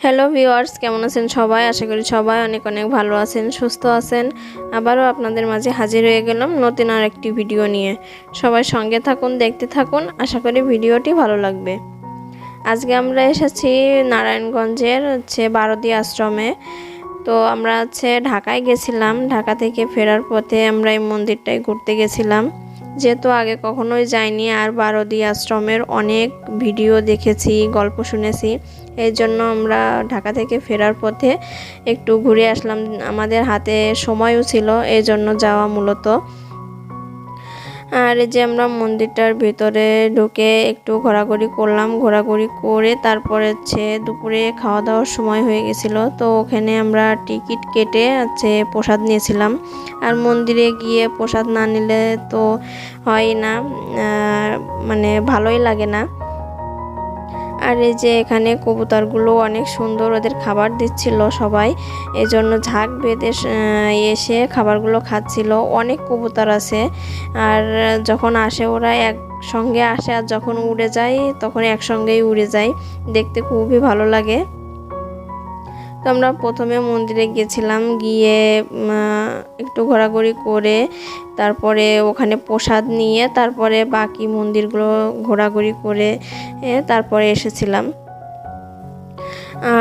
Hello viewers, কেমন আছেন সবাই? আশা করি সবাই অনেক অনেক ভালো আছেন, সুস্থ আছেন। আবারও আপনাদের মাঝে হাজির হয়ে গেলাম নতুন আর একটি ভিডিও নিয়ে। সবাই সঙ্গে থাকুন, দেখতে থাকুন। আশা করি ভিডিওটি ভালো লাগবে। আজকে আমরা এসেছি নারায়ণগঞ্জের বারোদি আশ্রমে। তো আমরা ঢাকায় গেছিলাম। ঢাকা থেকে ফেরার পথে আমরা এই মন্দিরটায় ঘুরতে গেছিলাম, যেহেতু আগে কখনোই যাইনি। আর বারোদি আশ্রমের অনেক ভিডিও দেখেছি, গল্প শুনেছি। এই জন্য আমরা ঢাকা থেকে ফেরার পথে একটু ঘুরে আসলাম। আমাদের হাতে সময়ও ছিল, এই জন্য যাওয়া মূলত। আর এই যে আমরা মন্দিরটার ভিতরে ঢুকে একটু ঘোরাঘুরি করলাম। ঘোরাঘুরি করে তারপরে দুপুরে খাওয়া দাওয়ার সময় হয়ে গেছিলো। তো ওখানে আমরা টিকিট কেটে প্রসাদ নিয়েছিলাম। আর মন্দিরে গিয়ে প্রসাদ না নিলে তো হয় না, মানে ভালোই লাগে না। আর এই যে এখানে কবুতরগুলো অনেক সুন্দর, ওদের খাবার দিচ্ছিল সবাই। এই জন্য ঝাঁক বেঁধে এসে খাবারগুলো খাচ্ছিল। অনেক কবুতর আছে, আর যখন আসে ওরা একসঙ্গে আসে, আর যখন উড়ে যায় তখন একসঙ্গেই উড়ে যায়। দেখতে খুবই ভালো লাগে। তো আমরা প্রথমে মন্দিরে গেছিলাম, গিয়ে একটু ঘোরাঘুরি করে তারপরে ওখানে প্রসাদ নিয়ে তারপরে বাকি মন্দিরগুলো ঘোরাঘুরি করে তারপরে এসেছিলাম।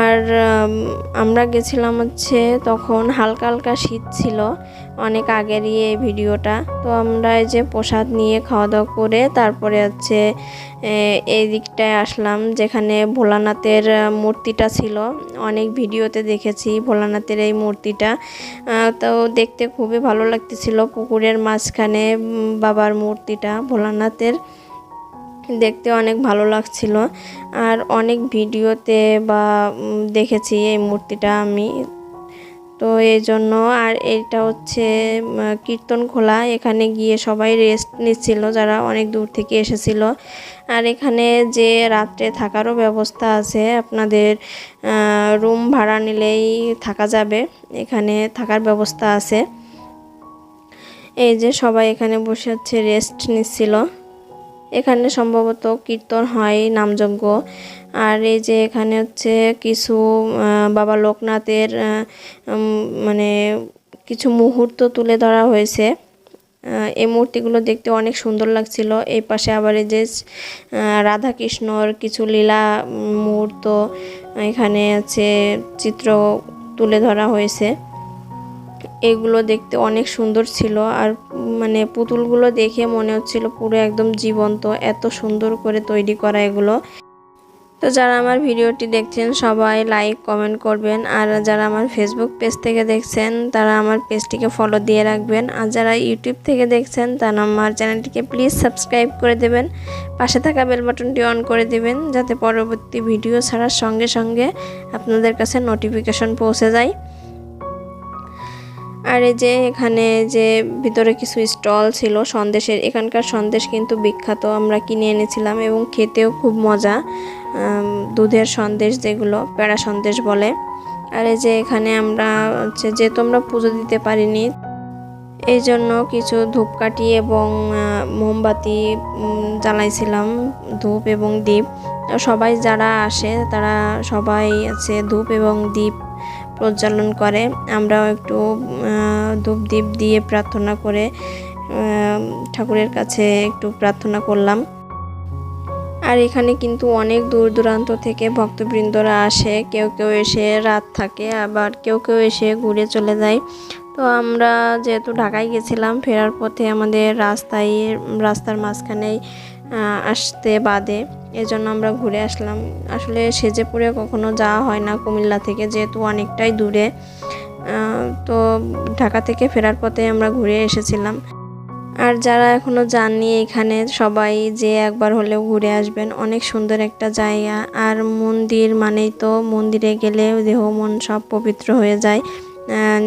আর আমরা গেছিলাম তখন হালকা হালকা শীত ছিল, অনেক আগেরই এই ভিডিওটা। তো আমরা এই যে প্রসাদ নিয়ে খাওয়া দাওয়া করে তারপরে এই দিকটায় আসলাম, যেখানে ভোলানাথের মূর্তিটা ছিল। অনেক ভিডিওতে দেখেছি ভোলানাথের এই মূর্তিটা। তো দেখতে খুবই ভালো লাগতেছিল। পুকুরের মাঝখানে বাবার মূর্তিটা ভোলানাথের দেখতে অনেক ভালো লাগছিল। আর অনেক ভিডিওতে বা দেখেছি এই মূর্তিটা আমি। তো এই জন্য। আর এটা কীর্তন খোলা, এখানে গিয়ে সবাই রেস্ট নিচ্ছিল যারা অনেক দূর থেকে এসেছিল। আর এখানে যে রাত্রে থাকারও ব্যবস্থা আছে, আপনাদের রুম ভাড়া নিলেই থাকা যাবে, এখানে থাকার ব্যবস্থা আছে। এই যে সবাই এখানে বসে রেস্ট নিচ্ছিল। এখানে সম্ভবত কীর্তন হয়, নামযজ্ঞ। আর এই যে এখানে কিছু বাবা লোকনাথের মানে কিছু মুহূর্ত তুলে ধরা হয়েছে। এই মূর্তিগুলো দেখতে অনেক সুন্দর লাগছিল। এই পাশে আবার এই যে রাধা কৃষ্ণর কিছু লীলা মুহূর্ত এখানে চিত্র তুলে ধরা হয়েছে। এগুলো দেখতে অনেক সুন্দর ছিল। আর মানে পুতুলগুলো দেখে মনে হচ্ছিল পুরো একদম জীবন্ত, এত সুন্দর করে তৈরি করা এগুলো। তো যারা আমার ভিডিওটি দেখছেন সবাই লাইক কমেন্ট করবেন। আর যারা আমার ফেসবুক পেজ থেকে দেখছেন তারা আমার পেজটিকে ফলো দিয়ে রাখবেন। আর যারা ইউটিউব থেকে দেখছেন তারা আমার চ্যানেলটিকে প্লিজ সাবস্ক্রাইব করে দেবেন। পাশে থাকা বেল বাটনটি অন করে দেবেন, যাতে পরবর্তী ভিডিও ছাড়ার সঙ্গে সঙ্গে আপনাদের কাছে নোটিফিকেশন পৌঁছে যায়। আর এই যে এখানে ভিতরে কিছু স্টল ছিল সন্দেশের। এখানকার সন্দেশ কিন্তু বিখ্যাত, আমরা কিনে এনেছিলাম এবং খেতেও খুব মজা। দুধের সন্দেশ, যেগুলো পেড়া সন্দেশ বলে। আর এই যে এখানে আমরা যেহেতু আমরা পুজো দিতে পারিনি, এই জন্য কিছু ধূপকাঠি এবং মোমবাতি জ্বালাইছিলাম, ধূপ এবং দীপ। সবাই যারা আসে তারা সবাই ধূপ এবং দীপ প্রজ্বলন করে। আমরাও একটু ধূপ দ্বীপ দিয়ে প্রার্থনা করে ঠাকুরের কাছে একটু প্রার্থনা করলাম। আর এখানে কিন্তু অনেক দূর দূরান্ত থেকে ভক্তবৃন্দরা আসে। কেউ কেউ এসে রাত থাকে, আবার কেউ কেউ এসে ঘুরে চলে যায়। তো আমরা যেহেতু ঢাকায় গেছিলাম, ফেরার পথে আমাদের রাস্তার মাঝখানেই আসতে বাদে, এজন্য আমরা ঘুরে আসলাম। আসলে সেজেপুরে কখনো যাওয়া হয় না কুমিল্লা থেকে, যেহেতু অনেকটাই দূরে। তো ঢাকা থেকে ফেরার পথে আমরা ঘুরে এসেছিলাম। আর যারা এখনো যাননি এখানে, সবাই যে একবার হলেও ঘুরে আসবেন। অনেক সুন্দর একটা জায়গা। আর মন্দির মানেই তো, মন্দিরে গেলে দেহ মন সব পবিত্র হয়ে যায়,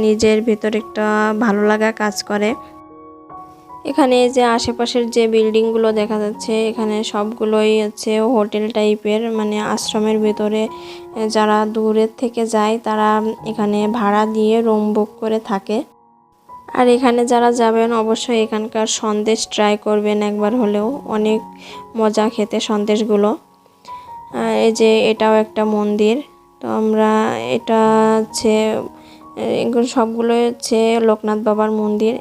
নিজের ভেতর একটা ভালো লাগা কাজ করে। এখানে যে আশেপাশের যে বিল্ডিংগুলো দেখা যাচ্ছে, এখানে সবগুলোই হোটেল টাইপের, মানে আশ্রমের ভেতরে যারা দূরের থেকে যায় তারা এখানে ভাড়া দিয়ে রুম বুক করে থাকে। আর এখানে যারা যাবেন অবশ্যই এখানকার সন্দেশ ট্রাই করবেন একবার হলেও, অনেক মজা খেতে সন্দেশগুলো। এই যে এটাও একটা মন্দির, তো আমরা এটা হচ্ছে এগুলো সবগুলো হচ্ছে লোকনাথ বাবার মন্দির।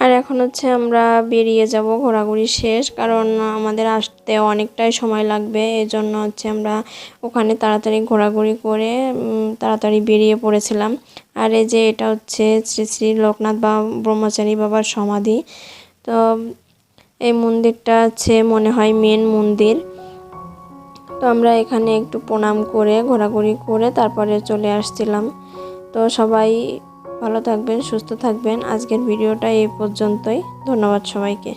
আর এখন হচ্ছে আমরা বেরিয়ে যাব, ঘোরাঘুরি শেষ, কারণ আমাদের আসতে অনেকটাই সময় লাগবে। এজন্য হচ্ছে আমরা ওখানে তাড়াতাড়ি ঘোরাঘুরি করে তাড়াতাড়ি বেরিয়ে পড়েছিলাম। আর এই যে এটা হচ্ছে শ্রী শ্রী লোকনাথ ব্রহ্মচারী বাবার সমাধি। তো এই মন্দিরটা হচ্ছে মনে হয় মেন মন্দির। তো আমরা এখানে একটু প্রণাম করে ঘোরাঘুরি করে তারপরে চলে আসছিলাম। তো সবাই ভালো থাকবেন, সুস্থ থাকবেন। আজকের ভিডিওটা এই পর্যন্তই। ধন্যবাদ সবাইকে।